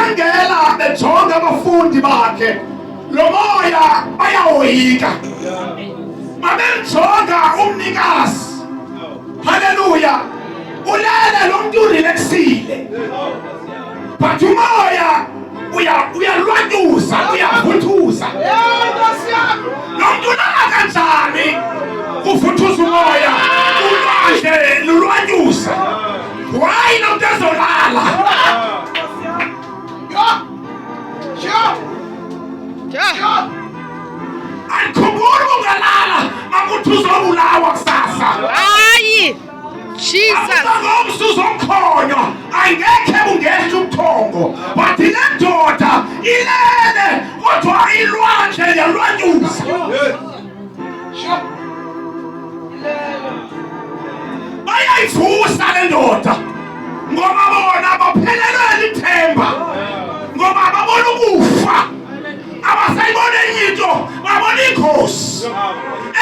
bakhangela bejonga abafundi bakhe lo moya bayawoyika mabenjonga umnikazi haleluya ulele lo muntu urelaxile but umoya uyalwanyuza uyavuthuza lo muntu ulala kanjani uvuthuza umoya ulwandle lulwanyuza why lo muntu ezolala Ankhumbula ungalala makuthi uzobulawa kusasa. Hayi. Jesus. Uzomkhonywa angekhe ungehla ubuthongo. But ile ndoda ilele kodwa ilwandle yalwanyuza. Bayayivusa le ndoda. Ngoba bona baphelelwe ithemba. Ngoba babona ukufa. Abasayibona into babona inkosi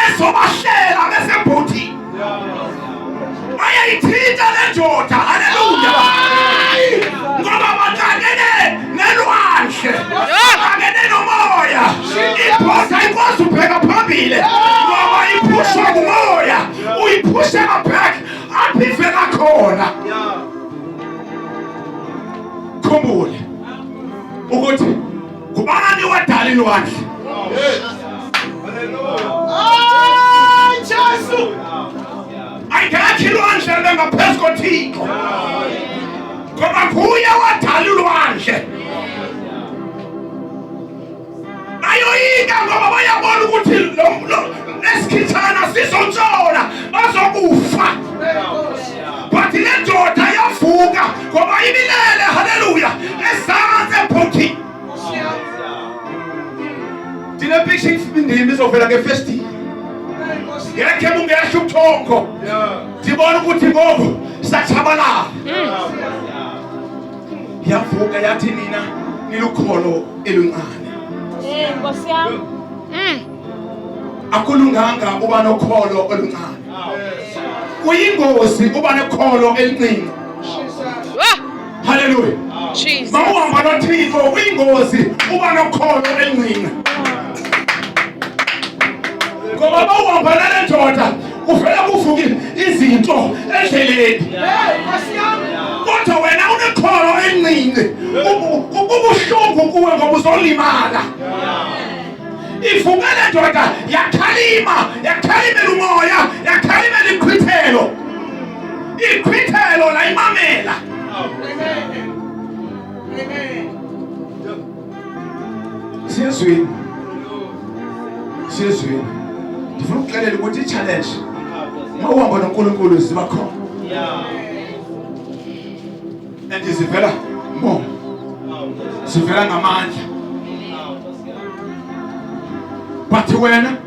ezobahlela besebhuti bayayithinta le ndoda haleluya ngoba bahlangene nelwandle bahlangene nomoya ibhoda ikwazi ubheka phambili ngoba iphushwa ngumoya uyiphushe back aphivela khona khumbule ukuthi kubani wadala ilwandle Jesu ayikho ilwandle lengaphezu koThixo ngoba kuye wadala ilwandle bayoyika ngoba bayabona ukuthi lesikhithana sizontshona bazokufa but le ndoda yavuka ngoba ibilele haleluya ezansi ebhuti Dina picture indimi izovela ngefesti. Ngeke mungesho ubuthongo. Dibona ukuthi ngoku sachabalala. Yavuka yathi mina nilukholo eluncane. Nkosi yami. Akulunganga uba nokholo oluncane. Kuyingozi uba nokholo elincinci. Hallelujah. Jesus. Mawuhamba noThixo kuyingozi uba nokholo elincinci. Ngoba bawuhamba nale ndoda uvela kuvuka izinto endleleni. Kodwa wena unekholo elincinci. Ubuhlungu kuwe ngoba uzolimala. Ivuka le ndoda yakhalimela umoya, yakhalimela ikhwithelo. Ikhwithelo la imamela. Siyezwini. Ndifuna ukuxelela ukuthi i-challenge mawuhamba noNkulunkulu ziba khona. And zivela more. Zivela ngamandla. But wena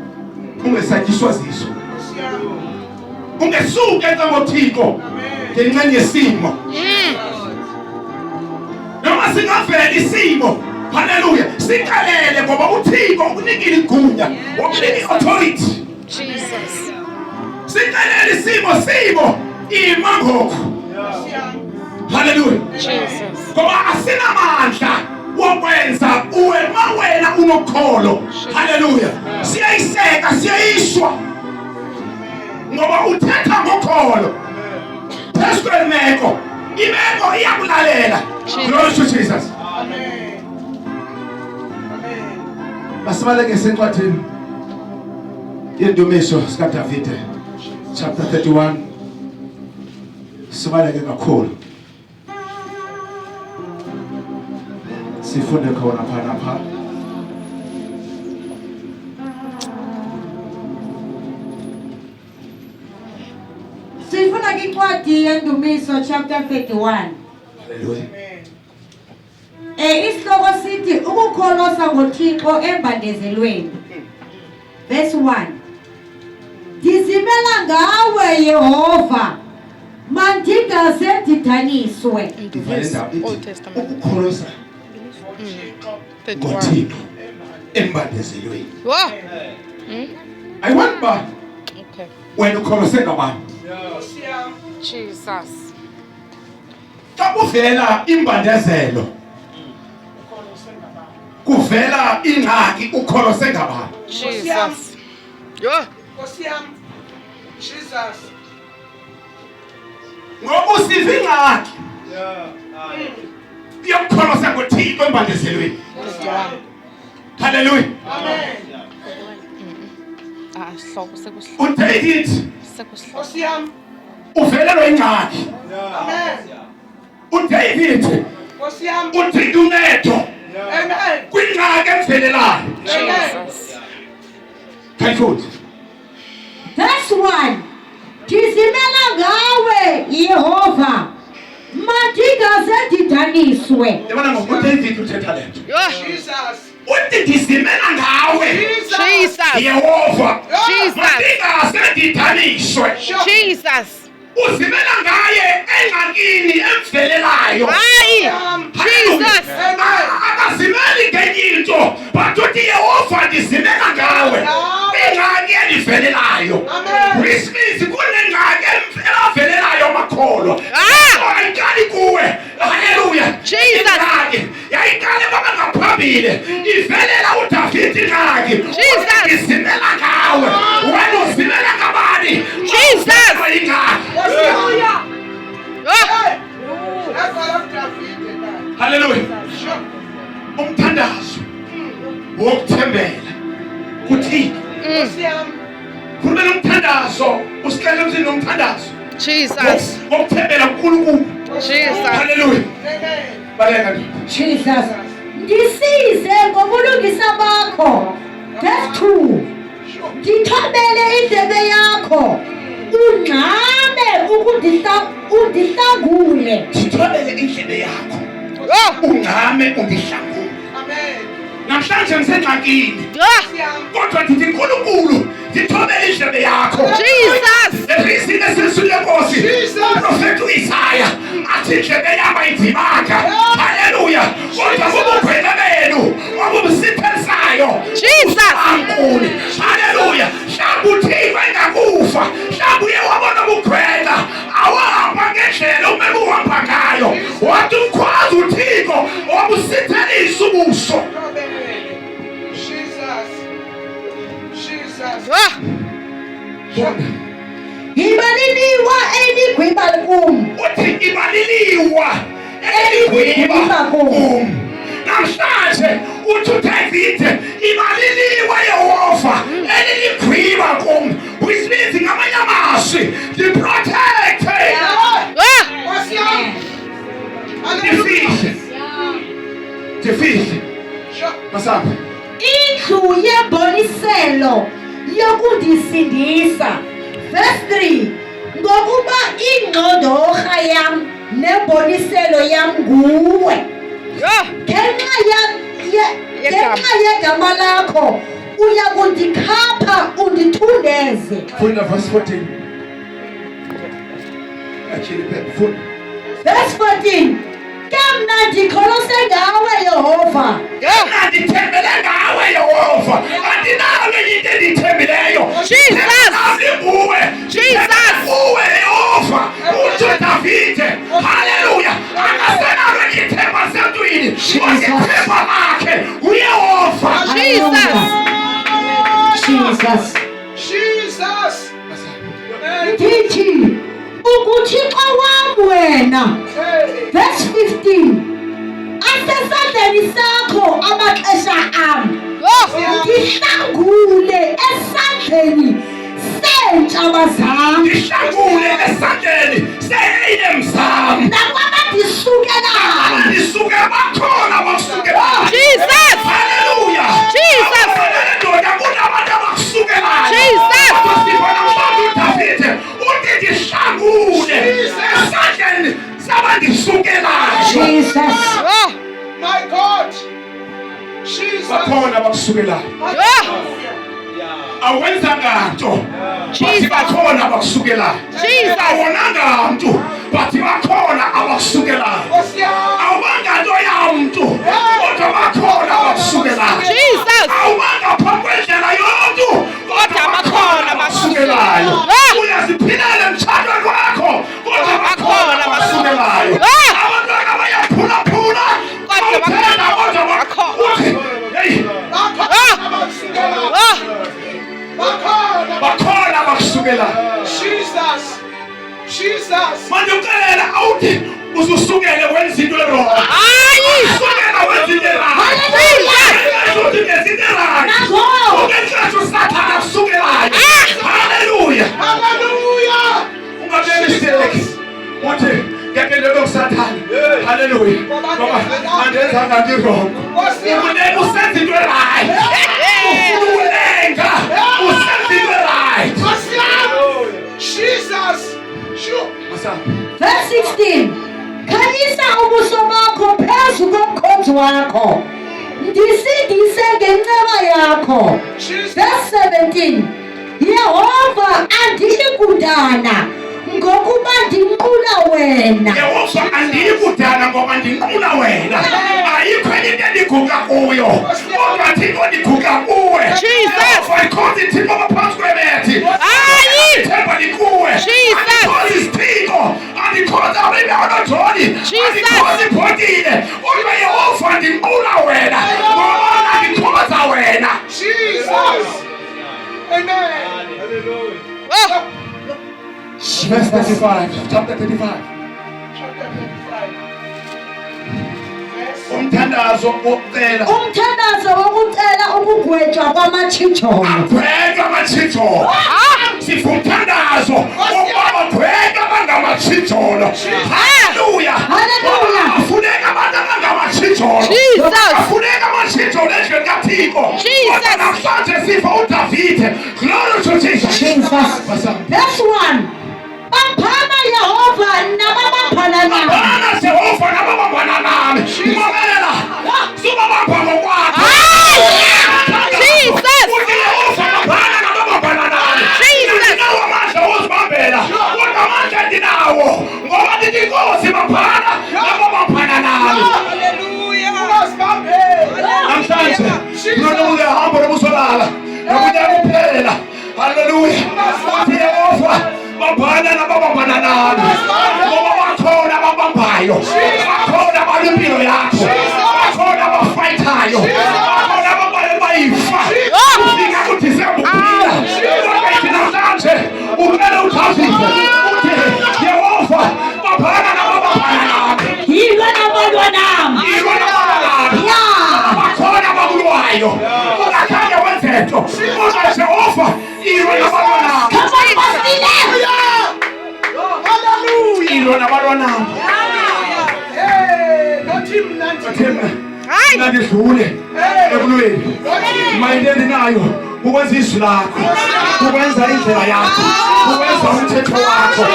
ungesatyiswa ziso. Ungesuke ngoThixo ngenxa yesimo. Noma singavela isimo. Hallelujah. Sikalele ngoba uThixo ukunikile igunya, ukunika authority. Jesus. Sikalele simo imangoko. Hallelujah. Jesus. Ngoba asinamandla wokwenza wena unokholo. Hallelujah. Siyayiseka, siyayishwa. Ngoba uthetha ngokholo. Phezu kwemeko. Imeko iyakulalela. Glory to Jesus. Amen. Basibaleke sencwadini yendumiso sikaDavide chapter 31 sibaleke kakhulu sifunde khona phana sifuna incwadi yendumiso chapter 31. Hallelujah. Isihloko sithi ukukholosa ngoThixo embandezelweni. Verse 1. Ndizimela ngawe Yehova, mandingaze ndidaniswe. Old Testament. Ukukholosa ngoThixo embandezelweni. Wow. I want back. Okay. When ukholose ngabantu. Jesus. Xa kuvela imbandezelo kuvela ingxaki ukholo sengabani. Jesus. Nkosi yami. Jesus. Ngoba usiva ingxaki yokukholo sengothixo embandezelweni. Hallelujah. Amen. Hloko sekusihloko. uDavid Sekusihloko. Nkosi yami. uvelelwe ingxaki. Amen. uDavid Nkosi yami. udinga uncedo Amen. kwingxaki emvelelayo. Jesus. Kayifunda. Verse 1. Ndizimela ngawe Yehova. Mandingaze ndidaniswe. Yabona ngoba uDavid uthetha lento. Jesus. Uthi ndizimela ngawe Jesus. Yehova. Jesus. Mandingase ndidhaniswe. Jesus. Uzimela ngaye engxakini emvelelayo. Hayi. Jesus. Akazimeli ngenye into but uthi Yehova ndizimela ngawe ingxaki endivelelayo. Amen. Which means kunengxaki evelelayo makholwa. Ayiqali kuwe. Hallelujah. Jesus. Ingxaki yayiqale baba ngaphambili ivelela uDavid ingxaki. Jesus. Ndizimela ngawe. Wena uzimela ngabani? Jesus. Ingxaki. Hallelujah. Oh. That's all I'm trying. Hallelujah. Sure. Umthandazo wokuthembela kuthixo. Nkosi yami. Khulumela umthandazo usihlele emzini nomthandazo Jesus. wokuthembela kuNkulunkulu. Jesus. Hallelujah. Amen. Baleka nje. Jesus. Ndisize ngobulungisa bakho. Verse 2. Sure. Ndithobele indlebe yakho. Ungxame undihlangule. Sithobele indlebe yakho. Oh. Ungxame undihlangule. Amen. Namhlanje ngisengxakini Nkosi yami. kodwa ndithi nkulunkulu ndithobele indlebe yakho. Jesus. Efisini esiswini lenkosi Jesus. uprofethi uIsaya athi indlebe yabo ayivimanga. Haleluya. Kodwa kubugwele benu obubusithelisayo. Jesus. Ankulu. Haleluya. Mhlawumbe uThixo engakufa. Mhlawumbe uye wabona ubugwele awahamba ngendlela umele uhamba ngayo. Wathi umkhwazi uThixo wabusithelisa ubuso. Amen. Jesus. Jesus. Oh. Ngibaliliwa eligwimba kum. Uthi ibaliliwa eligwimba kum. Namhlanje uthi uDavid ibaliliwa Yehova eligwimba kum. Which means ngamanye amazwi protected. Oh. Nkosi yami. Defeat. Defeat. Sure. Masapha. Indlu yemboniselo yokundisindisa. Verse 3. Ngokuba ingqondorha yam nemboniselo yam nguwe. Oh. Ngenxa yegama lakho uyakundikhapha undithundeze. Funda verse 14. Actually, funda. Verse 14. Kamna ndikholose ngawe Yehova. Ndithembele ngawe Yehova. Andinayo into endiyithembileyo. Jesus. Nguwe. Jesus. Nguwe Yehova. Uthi uDavide. Haleluya. Akasenalo ithemba semntwini. Ithemba lakhe uYehova. Jesus. Jesus. Amen. Ndithi ukuthixo wam wena. Hey. Verse 15. Asesandleni sakho amaxesha am. Oh. Ndihlangule esandleni seentshaba zam. Ndihlangule esandleni se-AM zam. Nakwabandisukelayo. Ndisuke bakhona abakusukelayo. Jesus. Haleluya. Jesus. Ndoda kunabantu abakusukelayo. Jesus. Sibona umbantu uDavide uthi ndihlangule esandleni sabandisukelayo. Jesus. Oh. My God. Jesus. Bakhona abakusukelayo. Hallelujah. Awenzanga nto. Bathi bakhona abakusukelayo. Jesus. Awonanga mntu bathi bakhona abakusukelayo. Nkosi yami. Awubanga nto yamntu kodwa bakhona abakusukelayo. Jesus. Awubanga phambi kwendlela yomntu kodwa bakhona abakusukelayo. Uyaziphilela emtshatweni wakho kodwa bakhona abakusukelayo. Abantwana bayaphulaphula Kodwa bakhona kodwa bakhona. uthi andenzanga ndirongo ufuneka usenza into erayithi ufuna ukulenga usenza into erayithi Jesus. Sure. Verse 16. Khanyisa ubuso bakho phezu komkhonto wakho. Ndisindise ngenceba yakho. Verse 17. Yehova andiyi kudana ngokuba ndinqula wena. Yehova andiyi kudana ngoba ndinqula wena. Ayikho enye into endiguga kuyo kodwa Thixo ndiguga kuwe. Yehova ikhonza iThixo ngaphansi kwebethi. Ithemba likuwe. Andikhozi isithixo andikhoza abebonojoni andikhozi ibhotile kodwa Yehova ndinqula wena ngoba andikhoza wena. Jesus. Amen. Verse 35, chapter 35. Umthandazo wokucela. Umthandazo wokucela ukugwetshwa kwamatshijolo. Agwetshwa amatshijolo. Sifumthandazo wokubagwetshwa abangamatshijolo. Haleluya. Haleluya. Afuneka abantu abangamatshijolo. Afuneka amatshijolo endlini kaThixo. Kodwa namhlanje sifa uDavide. Glory to Jesus. Verse 1. Baphana Yehova nababambana nami. Baphana Yehova nababambana nami. Mamela. Subabamba ngokwakhe. Jesus. Uthi Yehova baphana nababambana nami. Ndinawo amandla wozibambela. Kodwa amandla ndinawo. Ngoba ndithi inkosi baphana nababambana nami. Hallelujah. Namhlanje kulolunge hambo lokusolala. Nokunyaka kuphela. Hallelujah. Uthi Yehova baphana nababambana nami. Ngoba bakhona ababambayo. Bakhona abalimpilo yakho. Bakhona abafayithayo. Bakhona abayifa. Ufika kuthi siyabukila. Kodwa ithi namhlanje umele ukhazise. Uthi Yehova baphana nababambana nami. Yilwe nabalwa nami. Yilwe nabalwa nami. Bakhona abakulwayo. Ungakhanya wenzetho. Kodwa Yehova yilwe nabalwa nami. Come on, Bastile. Hallelujah. Yilwe nabalwa nami. Hey, not him, not him. Themba nandidlule ekulweni mayinte endinayo ukwenza izwi lakho ukwenza indlela yakho ukwenza umthetho wakho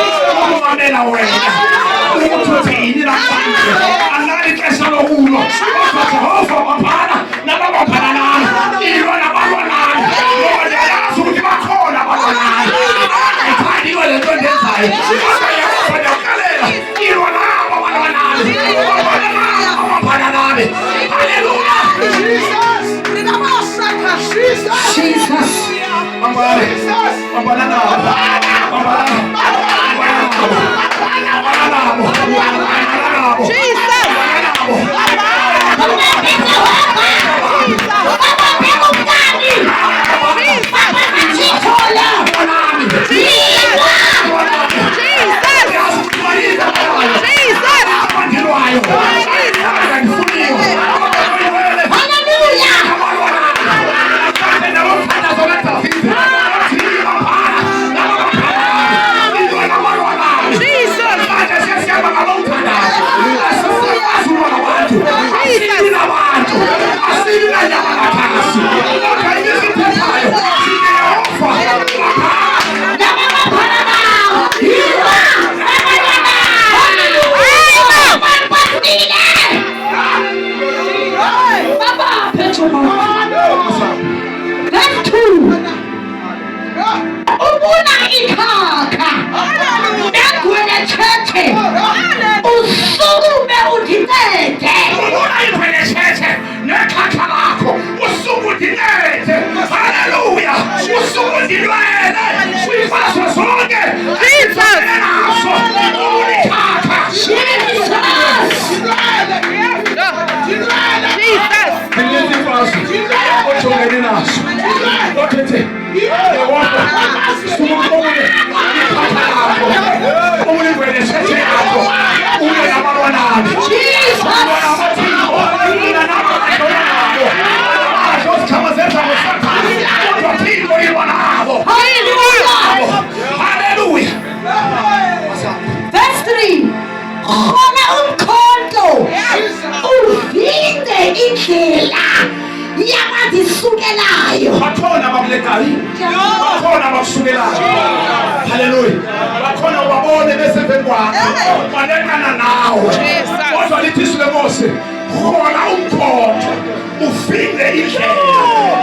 ukumamela wena ukuthi uthini namhlanje anali ixesha lokulwa kodwa Jehova baphana nababambana nami ilwa nabalwa nami ngoba ndiyayazi ukuthi bakhona abalwa nami ayithandiwe le nto ndenzayo kodwa Yehova ndiyakuxelela ilwa nabo abalwa nami baphana nami. Hallelujah. Jesus. Bampana nabo. indlela yabazisukelayo. bakhona abakulekayo, bakhona abakusukelayo. Haleluya. Bakhona ubabone bese emveni kwakho balekana nawe. Kodwa lithi izwi leMose, hola umkhonto ufile indlela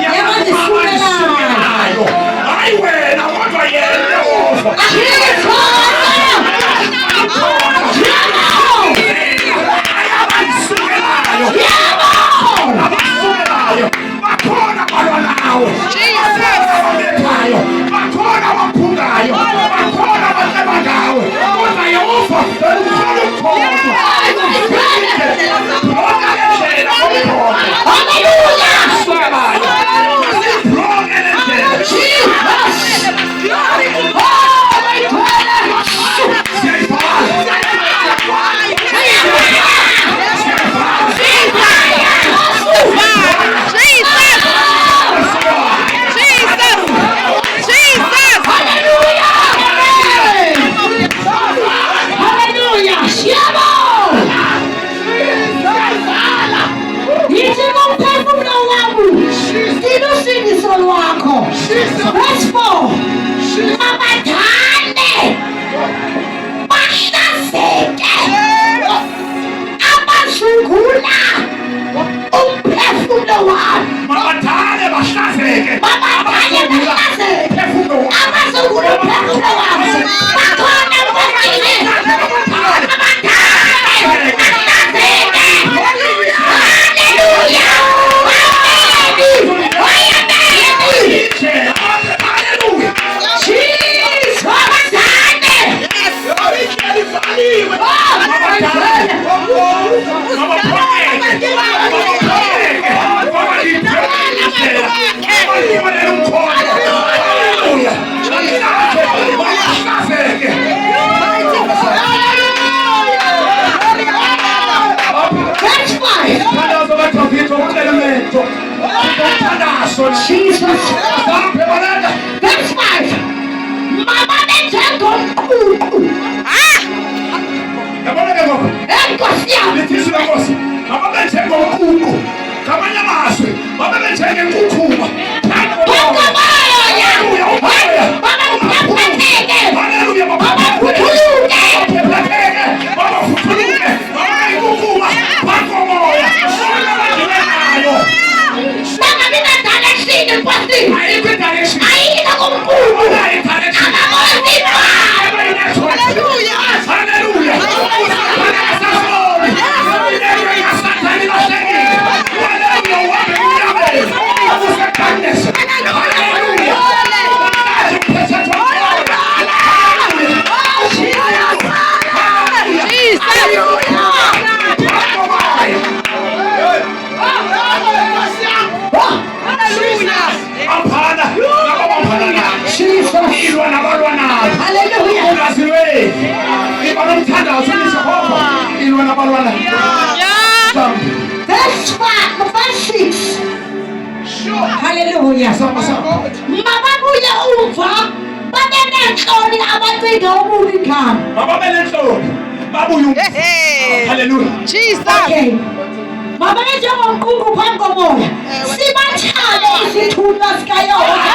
yabazisukelayo. Hayi wena kodwa yena Yehova. Bakhona balwa nawe, bakhona abaphukayo, bakhona abahleba ngawe, kodwa Yehova ukhona umkhonto. Verse 4. Mabadane bahlaseke abazungula umphefumulo wami. Mabadane bahlaseke Abazungula umphefumulo wami. Bakhona abazungula Jesus. That's right. Mama benjengomququ. Yabona ke ngoba Enkosi yami. lithi izwi leNkosi, ababenjengomququ, ngamanye amazwi babenjengenkukhuma. Haleluya. Babaphetheke, babafuthuluke, babayinkukhuma, bakomoya, bona badilekayo. Bangabi na-direction, Nkosi. Ayikho i-direction. Ayikho kumququ. Bona i-direction. Ababozi ba? Haleluya. Haleluya. Verse 5, verse 6. Hallelujah. Mababuye umva babenenhloni abacinga ububi ngami. Haleluya. Okay. Baba benjengomququ phambi komoya. Sibathale isithunywa sikaYehova.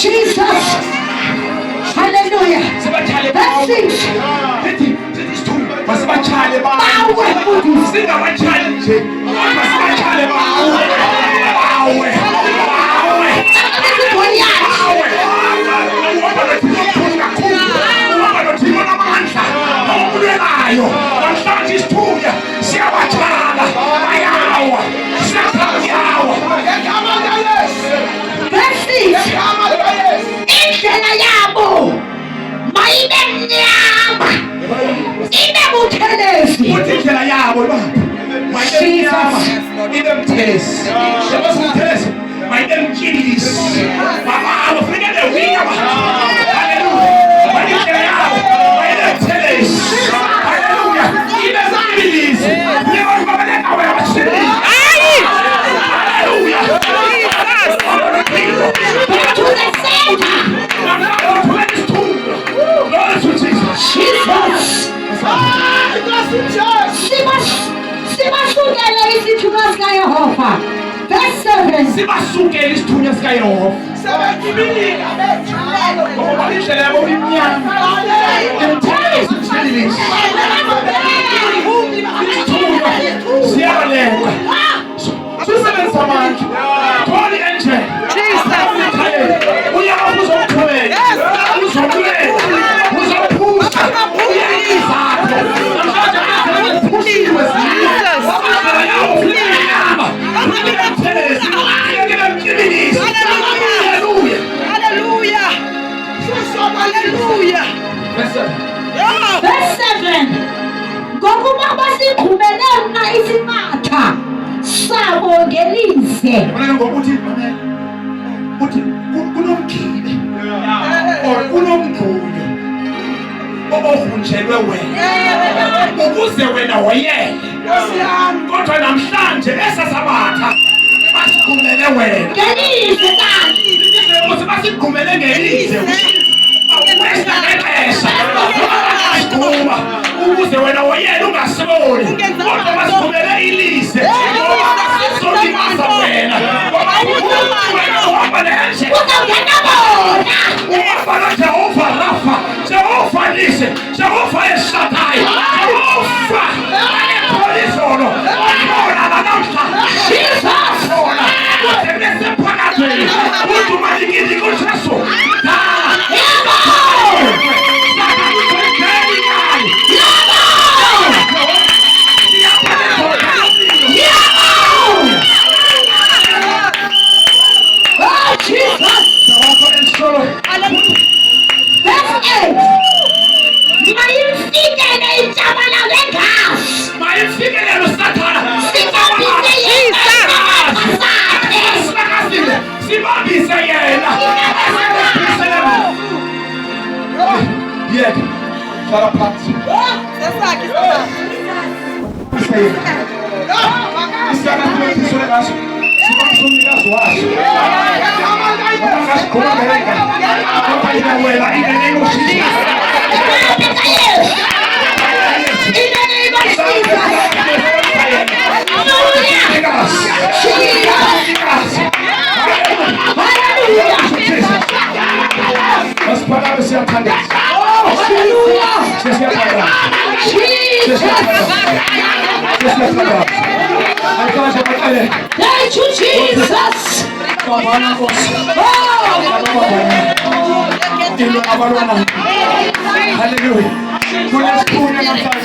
Jesus. Hallelujah. That's it. Masibachale bawe. Singabachali nje. Masibachale bawe. Namhlanje isithunya siyabachala bayawa. Siyakhanya ngolwaphi mayemnyama ibe mthelesi sebasithelesi mayebe mtyilisi baba abafikele wiyama haleluya malindlela yabo mayebe mthelesi haleluya ibe mtyilisi njengoba babalekawe abasilisi haleluya Back to the center. Jesus. Sibasukele isithunywa sikaYehova. Verse 7. sibasukele isithunywa sikaYehova ngoba indlela yabo imnyama emthelesi mthelisi siyabaleka susebenzisa amandla khona i-angel uyaba uzoqhubeka uzoqhubeka uzophusa uyayizakho namhlanje uphusiwe ziyabala yawo uyayama uyemthelesi uyemtyibilisi haleluya Hallelujah. Hallelujah. Verse 7. Ngokuba basigqumele mna isinqatha sabo ngelizwe. Bona ngokuthi uthi kunomgibe or kunomgunya ogrunjelwe wena ukuze wena woyele kodwa namhlanje esasabatha basigqumele wena Ngelizwe kanti. ukuthi basigqumele ngelizwe wesa ngexesha basigquma ukuze wena woyele ungasiboni kodwa basigqumele ilizwe sizolimaza wena ngoba wena uhamba lenje Uzawungena bona. uhamba noJehova Rafa Jehova Nisi Jehova Eshaddai Jehova Polizolo ona namhla Jesus. ona uthembese phakathi uthi malikini kuJesu Yebo. Oh, Jesus. Verse 8. Mayimfikele intshabana ngegazi. Mayifikelelo sathana sibambise yena yena hlala phansi isana kulesisole ngaso sibambise umnikazi waso angasikhulumeka ngoba yena wena in the name of Jesus In the name of Jesus. Hallelujah. Jesus. Hallelujah. Masipalame siyathandaza Hallelujah. siyathandaza Jesus. siyathandaza alikaze bakele Thank you, Jesus. babana Nkosi Oh. ilo abalwana haleluya kunesiphunya namhlanje